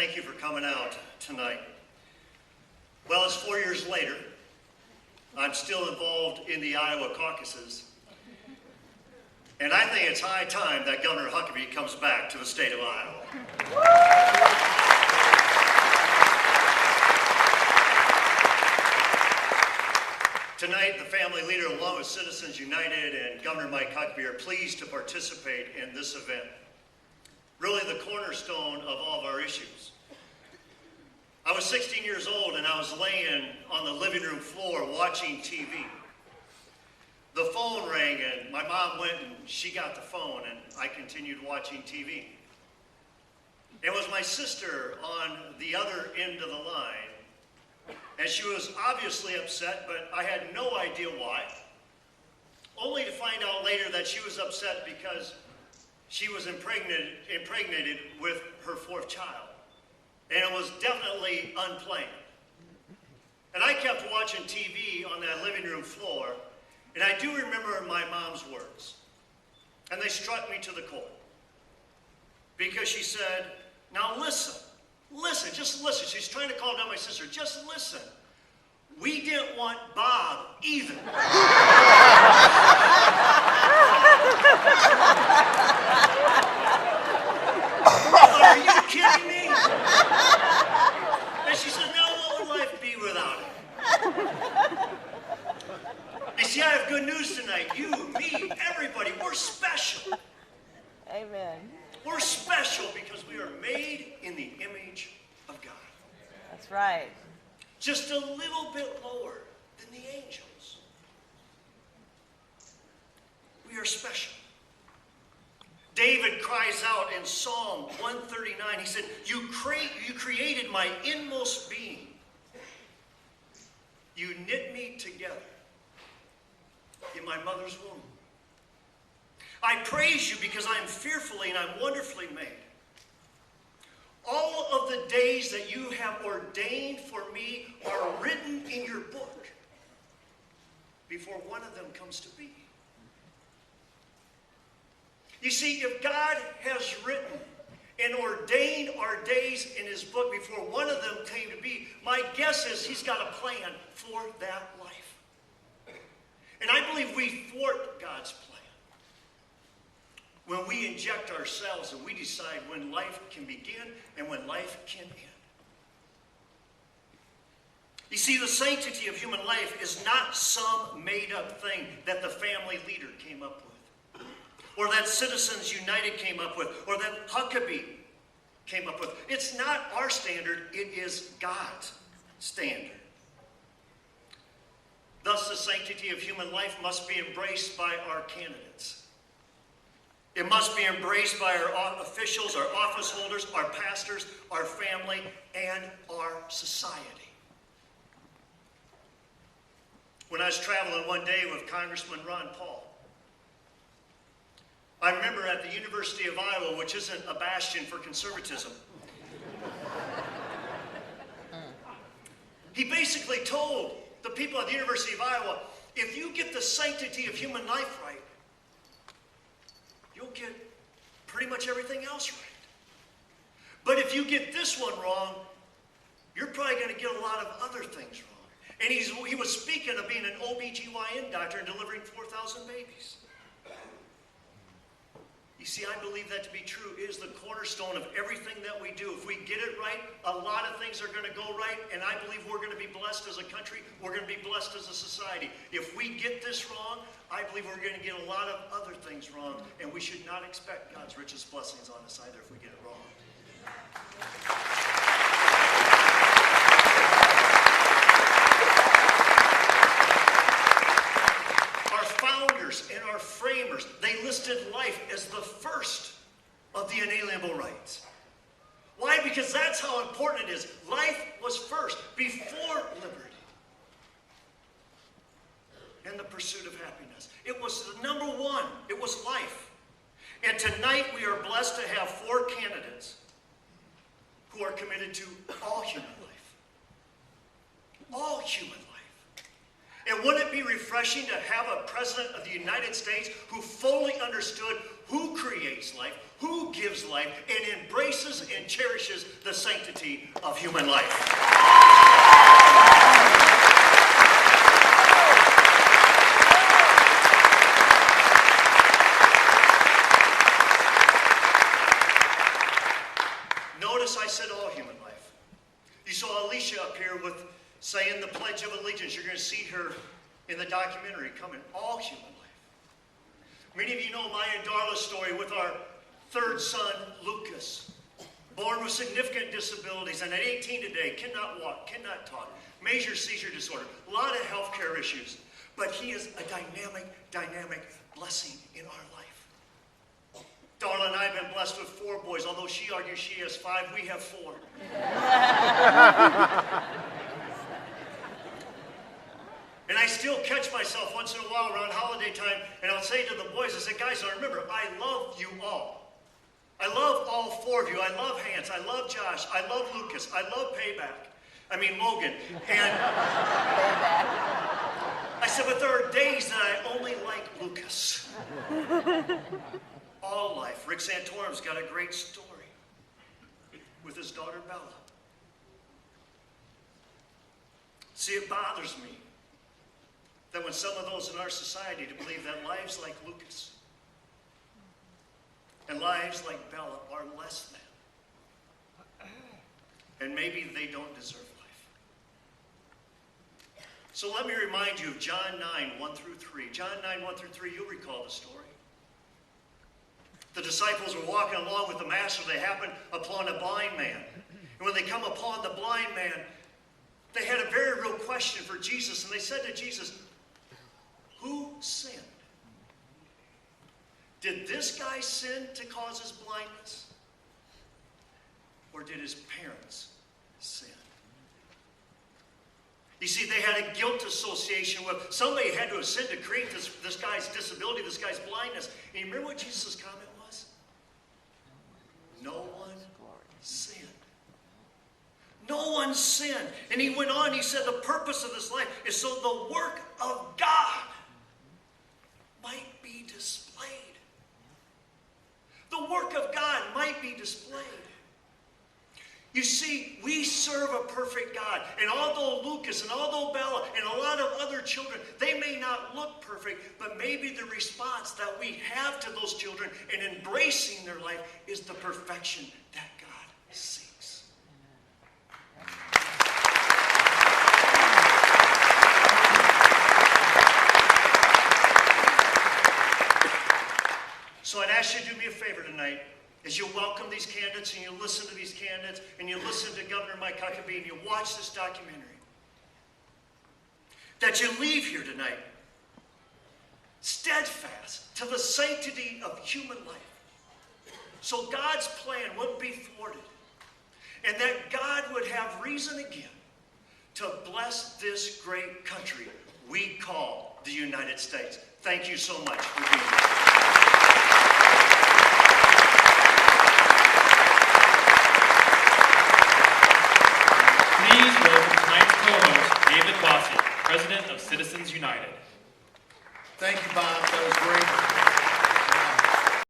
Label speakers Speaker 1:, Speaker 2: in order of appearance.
Speaker 1: thank you for coming out tonight. Well, it's 4 years later. I'm still involved in the Iowa caucuses. And I think it's high time that Governor Huckabee comes back to the state of Iowa. Tonight, the family leader, along with Citizens United and Governor Mike Huckabee, are pleased to participate in this event. Really the cornerstone of all of our issues. I was 16 years old and I was laying on the living room floor watching TV. The phone rang and my mom went and she got the phone and I continued watching TV. It was my sister on the other end of the line, and she was obviously upset, but I had no idea why. Only to find out later that she was upset because she was impregnated with her fourth child. And it was definitely unplanned. And I kept watching TV on that living room floor, and I do remember my mom's words. And they struck me to the core. Because she said, now listen, just listen. She's trying to calm down my sister. Just listen. We didn't want Bob either. Are you kidding me? And she said, now what would life be without him? You see, I have good news tonight. You, me, everybody, we're special.
Speaker 2: Amen.
Speaker 1: We're special because we are made in the image of God.
Speaker 2: That's right.
Speaker 1: Just a little bit lower than the angels. We are special. David cries out in Psalm 139, he said, you created my inmost being. You knit me together in my mother's womb. I praise you because I am fearfully and I'm wonderfully made. All of the days that you have ordained for me are written in your book before one of them comes to be. You see, if God has written and ordained our days in his book before one of them came to be, my guess is he's got a plan for that life. And I believe we thwart God's plan when we inject ourselves and we decide when life can begin and when life can end. You see, the sanctity of human life is not some made-up thing that the family leader came up with, or that Citizens United came up with, or that Huckabee came up with. It's not our standard, it is God's standard. Thus, the sanctity of human life must be embraced by our candidates. It must be embraced by our officials, our office holders, our pastors, our family, and our society. When I was traveling one day with Congressman Ron Paul, I remember at the University of Iowa, which isn't a bastion for conservatism, he basically told the people at the University of Iowa, if you get the sanctity of human life right, you'll get pretty much everything else right. But if you get this one wrong, you're probably going to get a lot of other things wrong. And he was speaking of being an OBGYN doctor and delivering 4,000 babies. You see, I believe that to be true. It is the cornerstone of everything that we do. If we get it right, a lot of things are going to go right, and I believe we're going to be blessed as a country. We're going to be blessed as a society. If we get this wrong, I believe we're going to get a lot of other things wrong, and we should not expect God's richest blessings on us either if we get it wrong. And our framers, they listed life as the first of the inalienable rights. Why? Because that's how important it is. Life was first, before liberty and the pursuit of happiness. It was the number one. It was life. And tonight we are blessed to have 4 candidates who are committed to all human life. All human life. And wouldn't it be refreshing to have a president of the United States who fully understood who creates life, who gives life, and embraces and cherishes the sanctity of human life? Notice I said all human life. You saw Alicia up here with saying the Pledge of Allegiance. You're going to see her in the documentary coming. All human life. Many of you know Maya and Darla's story with our third son, Lucas. Born with significant disabilities and at 18 today, cannot walk, cannot talk, major seizure disorder, a lot of health care issues. But he is a dynamic blessing in our life. Darla and I have been blessed with 4 boys. Although she argues she has 5, we have 4. And I still catch myself once in a while around holiday time, and I'll say to the boys, I say, guys, I remember, I love you all. I love all 4 of you. I love Hans. I love Josh. I love Lucas. I love Logan. And I said, but there are days that I only like Lucas. All life. Rick Santorum's got a great story with his daughter Bella. See, it bothers me that when some of those in our society to believe that lives like Lucas and lives like Bella are less than, and maybe they don't deserve life. So let me remind you of John 9, 1 through 3. John 9, 1 through 3, you'll recall the story. The disciples were walking along with the master. They happened upon a blind man. And when they come upon the blind man, they had a very real question for Jesus. And they said to Jesus, who sinned? Did this guy sin to cause his blindness? Or did his parents sin? You see, they had a guilt association with somebody had to have sinned to create this guy's disability, this guy's blindness. And you remember what Jesus' comment was? No one sinned. No one sinned. And he went on, he said the purpose of this life is so the work of God might be displayed. The work of God might be displayed. You see, we serve a perfect God. And although Lucas and although Bella and a lot of other children, they may not look perfect, but maybe the response that we have to those children in embracing their life is the perfection that God seeks. So I'd ask you to do me a favor tonight. As you welcome these candidates and you listen to these candidates and you listen to Governor Mike Huckabee and you watch this documentary, that you leave here tonight steadfast to the sanctity of human life. So God's plan wouldn't be thwarted. And that God would have reason again to bless this great country we call the United States. Thank you so much for being here.
Speaker 3: Please welcome tonight's co-host, David Bossie, President of Citizens United.
Speaker 4: Thank you, Bob. That was great.